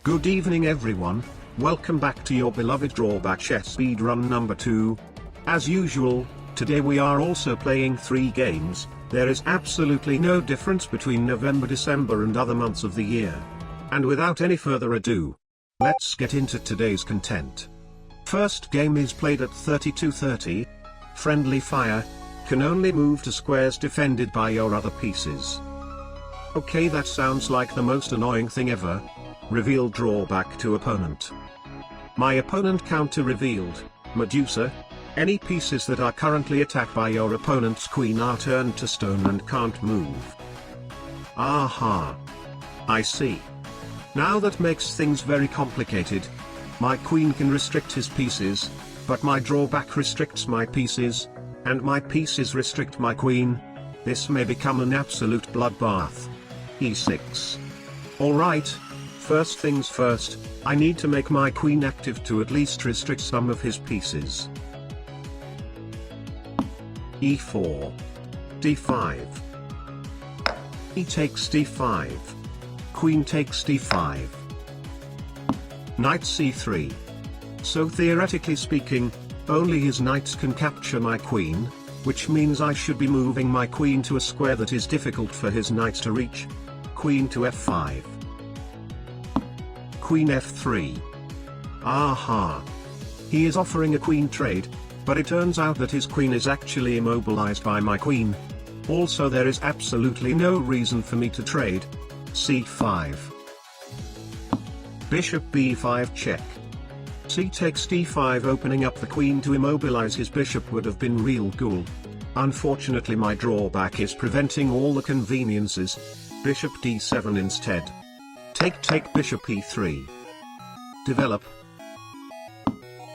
Good evening everyone, welcome back to your beloved Drawback chess speedrun number 2. As usual, today we are also playing 3 games. There is absolutely no difference between November, December and other months of the year. And without any further ado, let's get into today's content. First game is played at 3230. Friendly fire, can only move to squares defended by your other pieces. Okay, that sounds like the most annoying thing ever. Reveal drawback to opponent. My opponent counter revealed, Medusa. Any pieces that are currently attacked by your opponent's queen are turned to stone and can't move. Aha. I see. Now that makes things very complicated. My queen can restrict his pieces, but my drawback restricts my pieces, and my pieces restrict my queen. This may become an absolute bloodbath. E6. Alright. First things first, I need to make my queen active to at least restrict some of his pieces. E4. D5. E takes D5. Queen takes D5. Knight C3. So theoretically speaking, only his knights can capture my queen, which means I should be moving my queen to a square that is difficult for his knights to reach. Queen to F5. Queen F3. Aha. He is offering a queen trade, but it turns out that his queen is actually immobilized by my queen. Also there is absolutely no reason for me to trade. C5. Bishop B5 check. C takes D5, opening up the queen to immobilize his bishop would have been real cool. Unfortunately my drawback is preventing all the conveniences. Bishop D7 instead. Take bishop E3. Develop.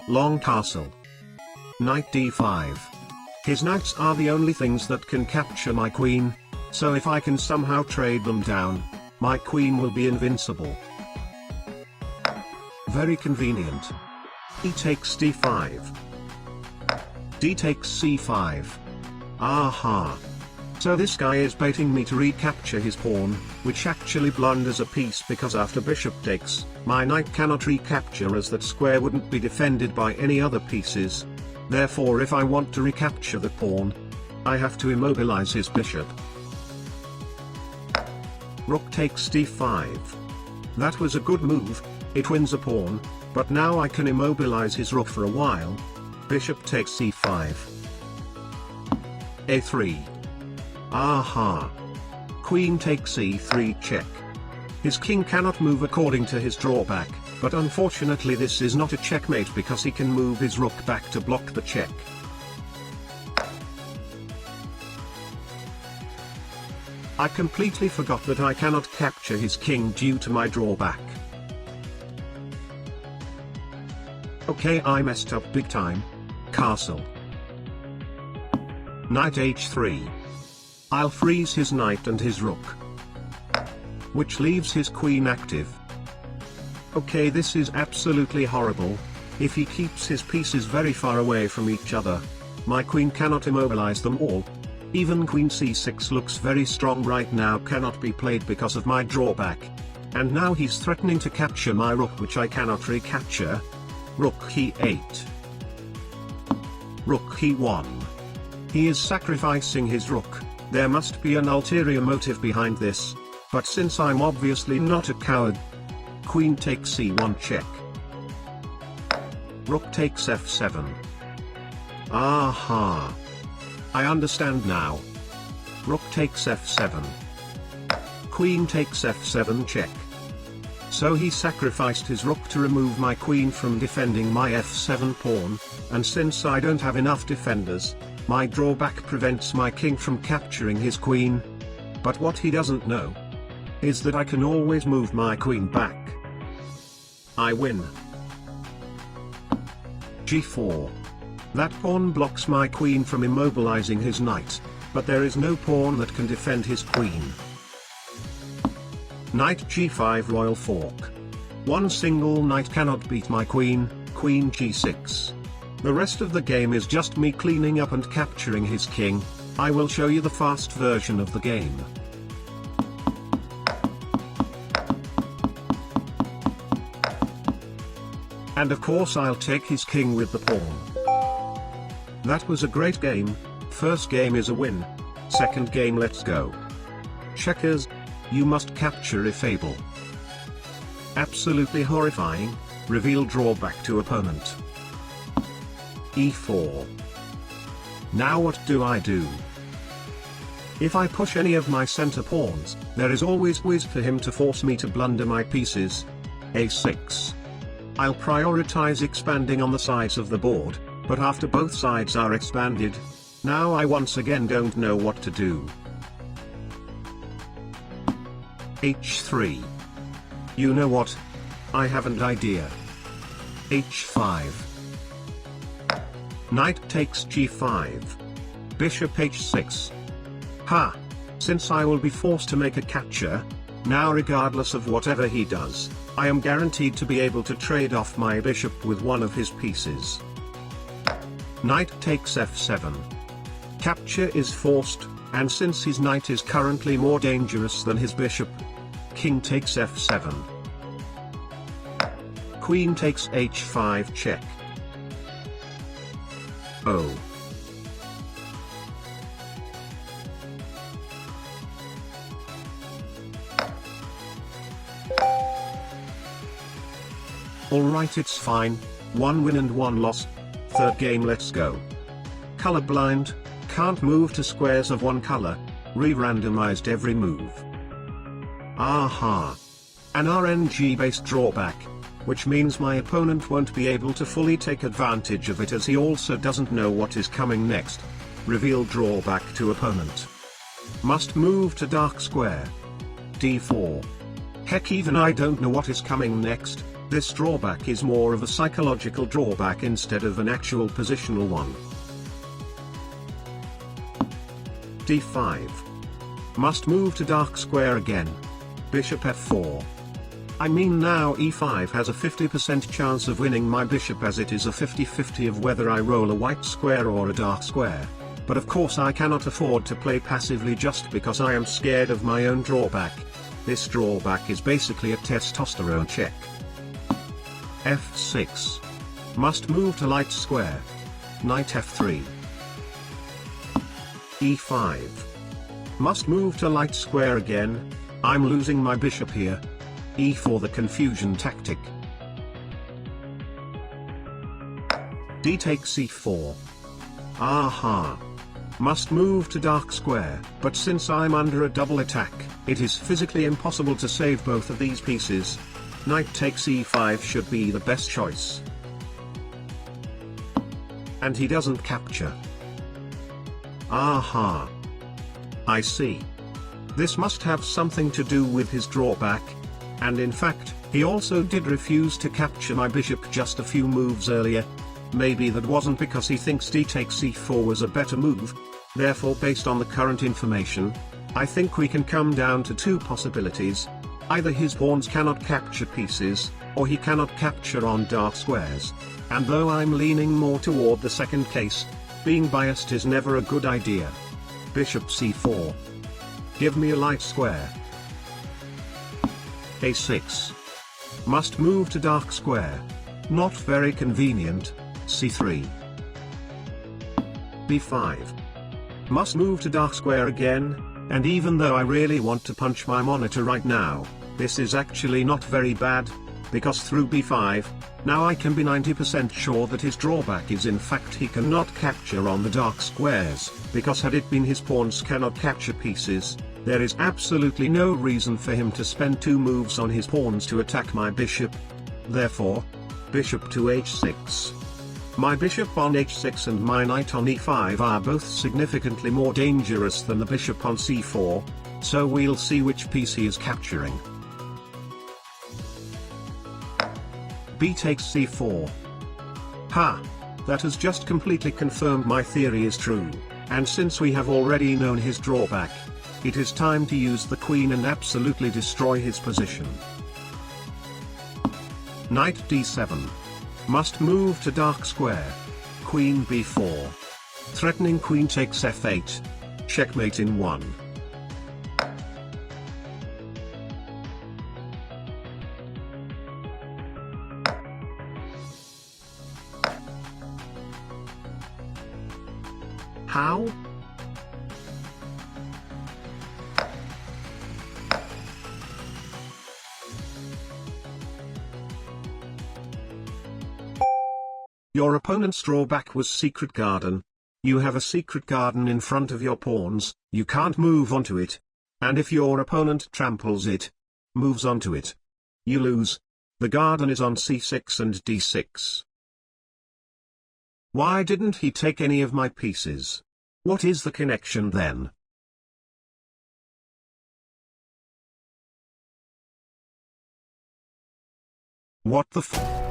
Long castle. Knight D5. His knights are the only things that can capture my queen, so if I can somehow trade them down, my queen will be invincible. Very convenient. E takes D5. D takes C5. Aha. So this guy is baiting me to recapture his pawn, which actually blunders a piece because after bishop takes, my knight cannot recapture as that square wouldn't be defended by any other pieces. Therefore if I want to recapture the pawn, I have to immobilize his bishop. Rook takes D5. That was a good move, it wins a pawn, but now I can immobilize his rook for a while. Bishop takes C5. A3. Aha. Queen takes E3 check. His king cannot move according to his drawback, but unfortunately this is not a checkmate because he can move his rook back to block the check. I completely forgot that I cannot capture his king due to my drawback. Okay, I messed up big time. Castle. Knight H3. I'll freeze his knight and his rook, which leaves his queen active. Okay, this is absolutely horrible. If he keeps his pieces very far away from each other, my queen cannot immobilize them all. Even queen C6 looks very strong right now, cannot be played because of my drawback. And now he's threatening to capture my rook, which I cannot recapture. Rook E8. Rook E1. He is sacrificing his rook. There must be an ulterior motive behind this, but since I'm obviously not a coward, queen takes C1 check. Rook takes F7. Aha. I understand now. Rook takes F7. Queen takes F7 check. So he sacrificed his rook to remove my queen from defending my F7 pawn, and since I don't have enough defenders, my drawback prevents my king from capturing his queen. But what he doesn't know is that I can always move my queen back. I win. G4. That pawn blocks my queen from immobilizing his knight, but there is no pawn that can defend his queen. Knight G5 royal fork. One single knight cannot beat my queen. Queen G6. The rest of the game is just me cleaning up and capturing his king. I will show you the fast version of the game. And of course I'll take his king with the pawn. That was a great game. First game is a win. Second game, let's go. Checkers. You must capture if able. Absolutely horrifying. Reveal drawback to opponent. E4. Now what do I do? If I push any of my center pawns, there is always ways for him to force me to blunder my pieces. A6. I'll prioritize expanding on the sides of the board, but after both sides are expanded, now I once again don't know what to do. H3. You know what? I have an idea. H5. Knight takes G5. Bishop H6. Ha! Since I will be forced to make a capture, now regardless of whatever he does, I am guaranteed to be able to trade off my bishop with one of his pieces. Knight takes F7. Capture is forced, and since his knight is currently more dangerous than his bishop, king takes F7. Queen takes H5 check. Oh. Alright, it's fine. 1 win and 1 loss. Third game, let's go. Colorblind, can't move to squares of one color. Re-randomized every move. Aha. An RNG-based drawback, which means my opponent won't be able to fully take advantage of it as he also doesn't know what is coming next. Reveal drawback to opponent. Must move to dark square. D4. Heck, even I don't know what is coming next. This drawback is more of a psychological drawback instead of an actual positional one. D5. Must move to dark square again. Bishop F4. I mean, now E5 has a 50% chance of winning my bishop, as it is a 50-50 of whether I roll a white square or a dark square. But of course I cannot afford to play passively just because I am scared of my own drawback. This drawback is basically a testosterone check. F6. Must move to light square. Knight F3. E5. Must move to light square again. I'm losing my bishop here. E4, the confusion tactic. D takes E4. Aha. Must move to dark square, but since I'm under a double attack, it is physically impossible to save both of these pieces. Knight takes E5 should be the best choice. And he doesn't capture. Aha. I see. This must have something to do with his drawback. And in fact, he also did refuse to capture my bishop just a few moves earlier. Maybe that wasn't because he thinks D takes E4 was a better move. Therefore, based on the current information, I think we can come down to two possibilities. Either his pawns cannot capture pieces, or he cannot capture on dark squares. And though I'm leaning more toward the second case, being biased is never a good idea. Bishop C4. Give me a light square. A6. Must move to dark square. Not very convenient. C3. B5. Must move to dark square again, and even though I really want to punch my monitor right now, this is actually not very bad, because through B5, now I can be 90% sure that his drawback is in fact he cannot capture on the dark squares, because had it been his pawns cannot capture pieces, there is absolutely no reason for him to spend 2 moves on his pawns to attack my bishop. Therefore, bishop to H6. My bishop on H6 and my knight on E5 are both significantly more dangerous than the bishop on C4, so we'll see which piece he is capturing. B takes C4. Ha! That has just completely confirmed my theory is true, and since we have already known his drawback, it is time to use the queen and absolutely destroy his position. Knight D7. Must move to dark square. Queen B4. Threatening queen takes F8. Checkmate in 1. How? Your opponent's drawback was secret garden. You have a secret garden in front of your pawns, you can't move onto it. And if your opponent tramples it, moves onto it, you lose. The garden is on c6 and d6. Why didn't he take any of my pieces? What is the connection then? What the f-